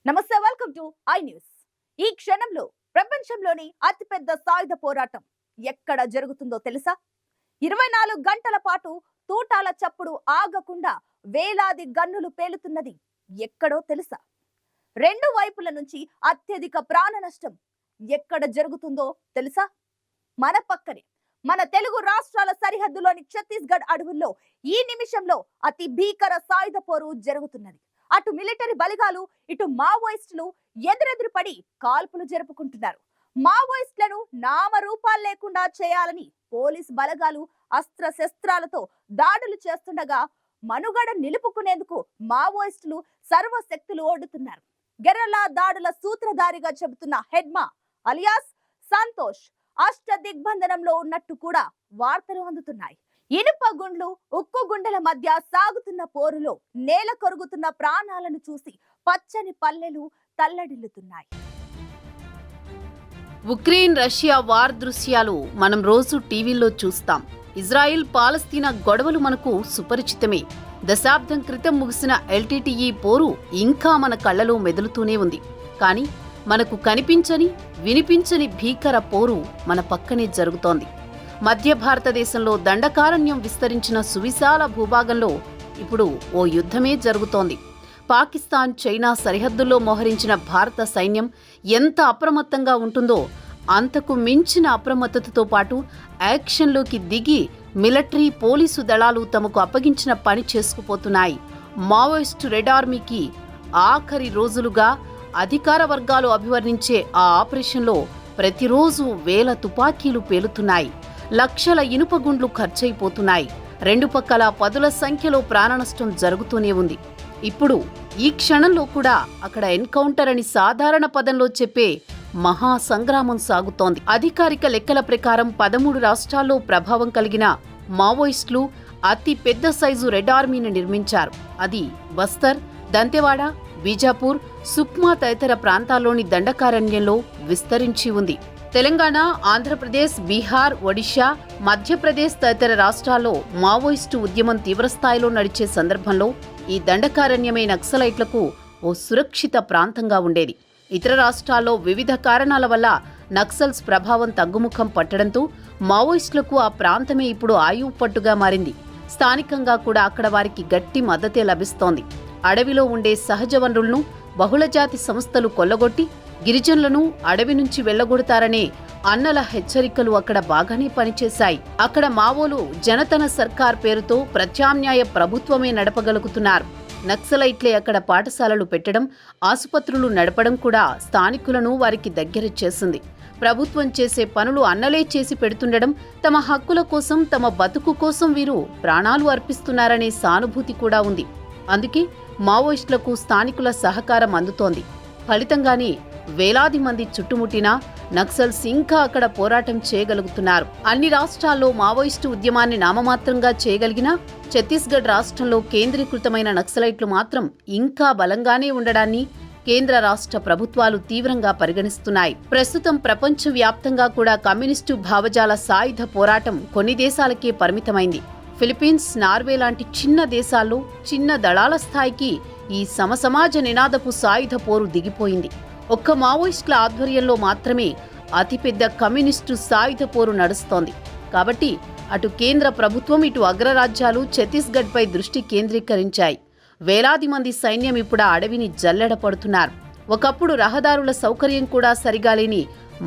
నమస్తే, welcome to I news. ఈ క్షణంలో ప్రపంచంలోని అతిపెద్ద సాయుధ పోరాటం ఎక్కడ జరుగుతుందో తెలుసా? 24 గంటల పాటు తూటాల చప్పుడు ఆగకుండా వేలాది గన్నులు పేలుతున్నది ఎక్కడో తెలుసా? రెండు వైపుల నుంచి అత్యధిక ప్రాణ నష్టం ఎక్కడ జరుగుతుందో తెలుసా? మన పక్కనే, మన తెలుగు రాష్ట్రాల సరిహద్దులోని ఛత్తీస్గఢ్ అడవుల్లో ఈ నిమిషంలో అతి భీకర సాయుధ పోరు జరుగుతున్నది. అటు మిలిటరీ బలిగాలు, ఇటు మావోయిస్టులు ఎదురెదురు పడి కాల్పులు జరుపుకుంటున్నారు. మావోయిస్టులను నామరూపాలు లేకుండా చేయాలని పోలీస్ బలగాలు అస్త్ర శస్త్రాలతో దాడులు చేస్తుండగా మనుగడ నిలుపుకునేందుకు మావోయిస్టులు సర్వశక్తులు ఓడుతున్నారు. గెర్రలా దాడుల సూత్రధారిగా చెబుతున్న హెడ్మా అలియాస్ సంతోష్ అష్ట దిగ్బంధనంలో ఉన్నట్టు కూడా వార్తలు అందుతున్నాయి. ఇనుప గుండ్లు, ఉక్కు గుండెల మధ్య సాగుతున్న పోరులో నేల కొరుగుతున్న ప్రాణాలను చూసి పచ్చని పల్లెలు తల్లడిల్లుతున్నాయి. ఉక్రెయిన్ రష్యా వార్ దృశ్యాలు మనం రోజు టీవీల్లో చూస్తాం. ఇజ్రాయిల్ పాలస్తీనా గొడవలు మనకు సుపరిచితమే. దశాబ్దం క్రితం ముగిసిన ఎల్టీటీఈ పోరు ఇంకా మన కళ్లలో మెదులుతూనే ఉంది. కానీ మనకు కనిపించని, వినిపించని భీకర పోరు మన పక్కనే జరుగుతోంది. మధ్య భారతదేశంలో దండకారణ్యం విస్తరించిన సువిశాల భూభాగంలో ఇప్పుడు ఓ యుద్ధమే జరుగుతోంది. పాకిస్తాన్, చైనా సరిహద్దుల్లో మోహరించిన భారత సైన్యం ఎంత అప్రమత్తంగా ఉంటుందో అంతకు మించిన అప్రమత్తతతో పాటు యాక్షన్లోకి దిగి మిలిటరీ, పోలీసు దళాలు తమకు అప్పగించిన పని చేసుకుపోతున్నాయి. మావోయిస్టు రెడ్ ఆర్మీకి ఆఖరి రోజులుగా అధికార వర్గాలు అభివర్ణించే ఆ ఆపరేషన్లో ప్రతిరోజు వేల తుపాకీలు పేలుతున్నాయి. లక్షల ఇనుప గుండ్లు ఖర్చయిపోతున్నాయి. రెండు పక్కల పదుల సంఖ్యలో ప్రాణనష్టం జరుగుతూనే ఉంది. ఇప్పుడు ఈ క్షణంలో కూడా అక్కడ ఎన్కౌంటర్ అని సాధారణ పదంలో చెప్పే మహా సంగ్రామం సాగుతోంది. అధికారిక లెక్కల ప్రకారం 13 రాష్ట్రాల్లో ప్రభావం కలిగిన మావోయిస్టులు అతి పెద్ద సైజు రెడ్ ఆర్మీని నిర్మించారు. అది బస్తర్, దంతెవాడ, బీజాపూర్, సుక్మా తదితర ప్రాంతాల్లోని దండకారణ్యంలో విస్తరించి ఉంది. తెలంగాణ, ఆంధ్రప్రదేశ్, బీహార్, ఒడిషా, మధ్యప్రదేశ్ తదితర రాష్ట్రాల్లో మావోయిస్టు ఉద్యమం తీవ్రస్థాయిలో నడిచే సందర్భంలో ఈ దండకారణ్యమే నక్సలైట్లకు ఓ సురక్షిత ప్రాంతంగా ఉండేది. ఇతర రాష్ట్రాల్లో వివిధ కారణాల వల్ల నక్సల్స్ ప్రభావం తగ్గుముఖం పట్టడంతో మావోయిస్టులకు ఆ ప్రాంతమే ఇప్పుడు ఆయువు పట్టుగా మారింది. స్థానికంగా కూడా అక్కడ వారికి గట్టి మద్దతే లభిస్తోంది. అడవిలో ఉండే సహజ వనరులను బహుళజాతి సంస్థలు కొల్లగొట్టి గిరిజనులను అడవి నుంచి వెళ్లగొడతారనే అన్నల హెచ్చరికలు అక్కడ బాగానే పనిచేశాయి. అక్కడ మావోలు జనతన సర్కార్ పేరుతో ప్రత్యామ్నాయ ప్రభుత్వమే నడపగలుగుతున్నారు. నక్సలైట్లే అక్కడ పాఠశాలలు పెట్టడం, ఆసుపత్రులు నడపడం కూడా స్థానికులను వారికి దగ్గర చేసింది. ప్రభుత్వం చేసే పనులు అన్నలే చేసి పెడుతుండడం, తమ హక్కుల కోసం, తమ బతుకు కోసం వీరు ప్రాణాలు అర్పిస్తున్నారనే సానుభూతి కూడా ఉంది. అందుకే మావోయిస్టులకు స్థానికుల సహకారం అందుతోంది. ఫలితంగానే వేలాది మంది చుట్టుముట్టినా నక్సల్స్ ఇంకా అక్కడ పోరాటం చేయగలుగుతున్నారు. అన్ని రాష్ట్రాల్లో మావోయిస్టు ఉద్యమాన్ని నామమాత్రంగా చేయగలిగినా ఛత్తీస్గఢ్ రాష్ట్రంలో కేంద్రీకృతమైన నక్సలైట్లు మాత్రం ఇంకా బలంగానే ఉండడాన్ని కేంద్ర రాష్ట్ర ప్రభుత్వాలు తీవ్రంగా పరిగణిస్తున్నాయి. ప్రస్తుతం ప్రపంచవ్యాప్తంగా కూడా కమ్యూనిస్టు భావజాల సాయుధ పోరాటం కొన్ని దేశాలకే పరిమితమైంది. ఫిలిప్పీన్స్, నార్వే లాంటి చిన్న దేశాల్లో చిన్న దళాల స్థాయికి ఈ సమసమాజ నినాదపు సాయుధ పోరు దిగిపోయింది. ఒక్క మావోయిస్టుల ఆధ్వర్యంలో మాత్రమే అతిపెద్ద కమ్యూనిస్టు సాయుధ పోరు నడుస్తోంది. కాబట్టి అటు కేంద్ర ప్రభుత్వం, ఇటు అగ్రరాజ్యాలు ఛత్తీస్గఢ్పై దృష్టి కేంద్రీకరించాయి. వేలాది మంది సైన్యం ఇప్పుడు ఆ అడవిని జల్లెడ పడుతున్నారు. ఒకప్పుడు రహదారుల సౌకర్యం కూడా సరిగా లేని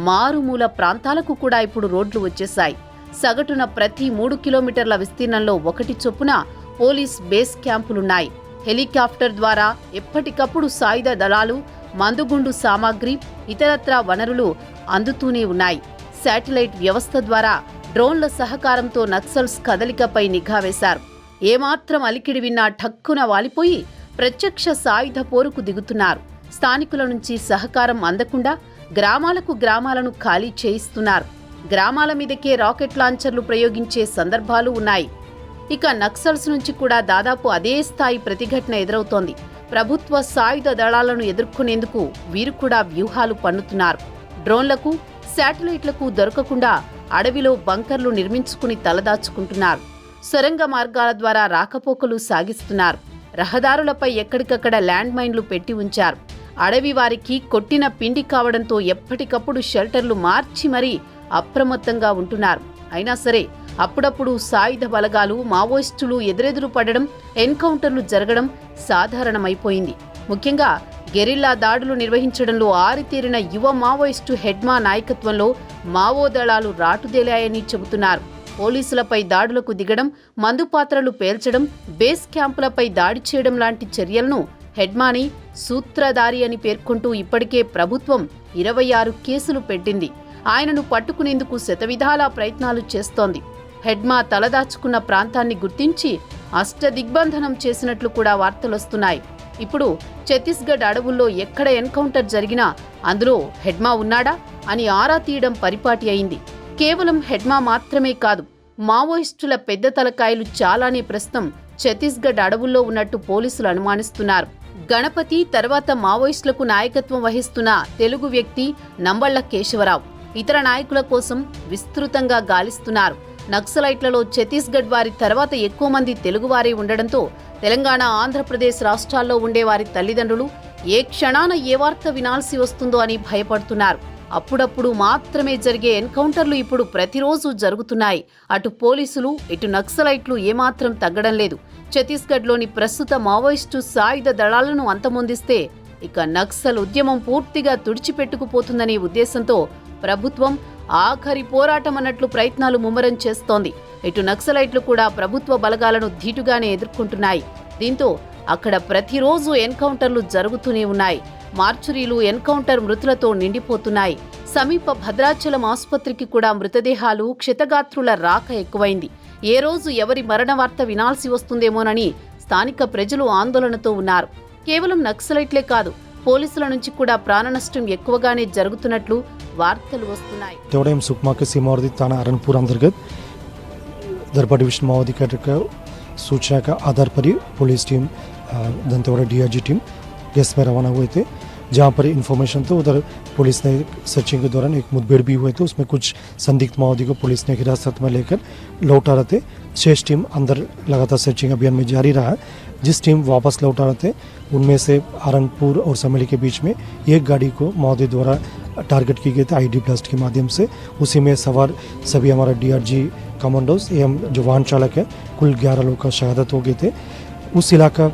మారుమూల ప్రాంతాలకు కూడా ఇప్పుడు రోడ్లు వచ్చేశాయి. సగటున ప్రతి 3 కిలోమీటర్ల విస్తీర్ణంలో 1 చొప్పున పోలీస్ బేస్ క్యాంపులున్నాయి. హెలికాప్టర్ ద్వారా ఎప్పటికప్పుడు సాయుధ దళాలు, మందుగుండు సామాగ్రి, ఇతరత్రా వనరులు అందుతూనే ఉన్నాయి. శాటిలైట్ వ్యవస్థ ద్వారా డ్రోన్ల సహకారంతో నక్సల్స్ కదలికపై నిఘా వేశారు. ఏమాత్రం అలికిడి విన్నా ఠక్కున వాలిపోయి ప్రత్యక్ష సాయుధ పోరుకు దిగుతున్నారు. స్థానికుల నుంచి సహకారం అందకుండా గ్రామాలను ఖాళీ చేయిస్తున్నారు. గ్రామాల మీదకే రాకెట్ లాంచర్లు ప్రయోగించే సందర్భాలు ఉన్నాయి. ఇక నక్సల్స్ నుంచి కూడా దాదాపు అదే స్థాయి ప్రతిఘటన ఎదురవుతోంది. ప్రభుత్వ సాయుధ దళాలను ఎదుర్కొనేందుకు వీరు కూడా వ్యూహాలు పన్నుతున్నారు. డ్రోన్లకు, శాటిలైట్లకు దొరకకుండా అడవిలో బంకర్లు నిర్మించుకుని తలదాచుకుంటున్నారు. సొరంగ మార్గాల ద్వారా రాకపోకలు సాగిస్తున్నారు. రహదారులపై ఎక్కడికక్కడ ల్యాండ్ మైన్లు పెట్టి ఉంచారు. అడవి వారికి కొట్టిన పిండి కావడంతో ఎప్పటికప్పుడు షెల్టర్లు మార్చి మరీ అప్రమత్తంగా ఉంటున్నారు. అయినా సరే అప్పుడప్పుడు సాయుధ బలగాలు మావోయిస్టులు ఎదురెదురు పడడం, ఎన్కౌంటర్లు జరగడం సాధారణమైపోయింది. ముఖ్యంగా గెరిల్లా దాడులు నిర్వహించడంలో ఆరితేరిన యువ మావోయిస్టు హెడ్మా నాయకత్వంలో మావో దళాలు రాటుదేలాయని చెబుతున్నారు. పోలీసులపై దాడులకు దిగడం, మందుపాత్రలు పేల్చడం, బేస్ క్యాంపులపై దాడి చేయడం లాంటి చర్యలను హెడ్మాని సూత్రధారి అని పేర్కొంటూ ఇప్పటికే ప్రభుత్వం 26 కేసులు పెట్టింది. ఆయనను పట్టుకునేందుకు శతవిధాలా ప్రయత్నాలు చేస్తోంది. హెడ్మా తలదాచుకున్న ప్రాంతాన్ని గుర్తించి అష్టదిగ్బంధనం చేసినట్లు కూడా వార్తలొస్తున్నాయి. ఇప్పుడు ఛత్తీస్గఢ్ అడవుల్లో ఎక్కడ ఎన్కౌంటర్ జరిగినా అందులో హెడ్మా ఉన్నాడా అని ఆరా తీయడం పరిపాటి అయింది. కేవలం హెడ్మా మాత్రమే కాదు, మావోయిస్టుల పెద్ద తలకాయలు చాలానే ప్రస్తుతం ఛత్తీస్గఢ్ అడవుల్లో ఉన్నట్టు పోలీసులు అనుమానిస్తున్నారు. గణపతి తర్వాత మావోయిస్టులకు నాయకత్వం వహిస్తున్న తెలుగు వ్యక్తి నంబళ్ల కేశవరావు ఇతర నాయకుల కోసం విస్తృతంగా గాలిస్తున్నారు. నక్సలైట్లలో ఛత్తీస్గఢ్ వారి తర్వాత ఎక్కువ మంది తెలుగువారే ఉండడంతో తెలంగాణ, ఆంధ్రప్రదేశ్ రాష్ట్రాల్లో ఉండే వారి తల్లిదండ్రులు ఏ క్షణాన ఏ వార్త వినాల్సి వస్తుందో అని భయపడుతున్నారు. అప్పుడప్పుడు మాత్రమే జరిగే ఎన్కౌంటర్లు ఇప్పుడు ప్రతిరోజు జరుగుతున్నాయి. అటు పోలీసులు, ఇటు నక్సలైట్లు ఏమాత్రం తగ్గడం లేదు. ఛత్తీస్గఢ్లోని ప్రస్తుత మావోయిస్టు సాయుధ దళాలను అంతమొందిస్తే ఇక నక్సల్ ఉద్యమం పూర్తిగా తుడిచిపెట్టుకుపోతుందనే ఉద్దేశంతో ప్రభుత్వం ఆఖరి పోరాటం అన్నట్లు ప్రయత్నాలు ముమ్మరం చేస్తోంది. ఇటు నక్సలైట్లు కూడా ప్రభుత్వ బలగాలను ధీటుగానే ఎదుర్కొంటున్నాయి. దీంతో అక్కడ ప్రతిరోజు ఎన్కౌంటర్లు జరుగుతూనే ఉన్నాయి. మార్చురీలు ఎన్కౌంటర్ మృతులతో నిండిపోతున్నాయి. సమీప భద్రాచలం ఆసుపత్రికి కూడా మృతదేహాలు, క్షతగాత్రుల రాక ఎక్కువైంది. ఏ రోజు ఎవరి మరణ వార్త వినాల్సి వస్తుందేమోనని స్థానిక ప్రజలు ఆందోళనతో ఉన్నారు. కేవలం నక్సలైట్లే కాదు, పోలీసుల నుంచి కూడా ప్రాణనష్టం ఎక్కువగానే జరుగుతున్నట్లు వార్తలు వస్తున్నాయి. तेवढे सुकमा के सीमावर्ती थाना अरणपुर अंतर्गत दरबा डिविजन माओवादी कैडर का सूचना का आधार पर ही police team Dantewada DIG team गश्त में रवाना हुए थे, जहां पर इन्फॉर्मेशन तो उधर पुलिस ने सर्चिंग के दौरान एक मुठभेड़ भी हुए थे। उसमें कुछ संदिग्ध माओवादी को पुलिस ने हिरासत में लेकर लौटा रहे थे। शेष टीम अंदर लगातार सर्चिंग अभियान में जारी रहा। जिस टीम वापस लौटा रहे थे उनमें से अरणपुर और समली के बीच में एक गाड़ी को माओवादी द्वारा टारगेट की गई थी आईडी ब्लास्ट के माध्यम से। उसी में सवार सभी हमारा डीआरजी कमांडोज एवं जो वाहन चालक है, कुल 11 लोग का शहादत हो गए थे। उस इलाका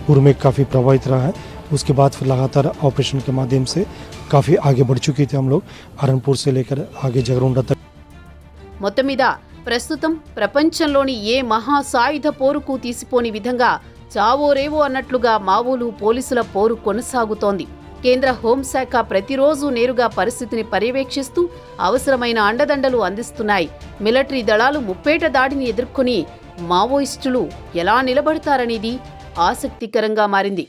पूर्व में काफ़ी प्रभावित रहा है। उसके बाद फिर लगातार ऑपरेशन के माध्यम से काफ़ी आगे बढ़ चुके थे हम लोग, अरणपुर से लेकर आगे जगरोंडा तक। మొత్తం మీద ప్రస్తుతం ప్రపంచంలోని ఏ మహాసాయుధ పోరుకు తీసిపోని విధంగా చావో రేవో అన్నట్లుగా మావోలు, పోలీసుల పోరు కొనసాగుతోంది. కేంద్ర హోంశాఖ ప్రతిరోజు నేరుగా పరిస్థితిని పర్యవేక్షిస్తూ అవసరమైన అండదండలు అందిస్తున్నాయి. మిలిటరీ దళాలు ముప్పేట దాడిని ఎదుర్కొని మావోయిస్టులు ఎలా నిలబడతారనేది ఆసక్తికరంగా మారింది.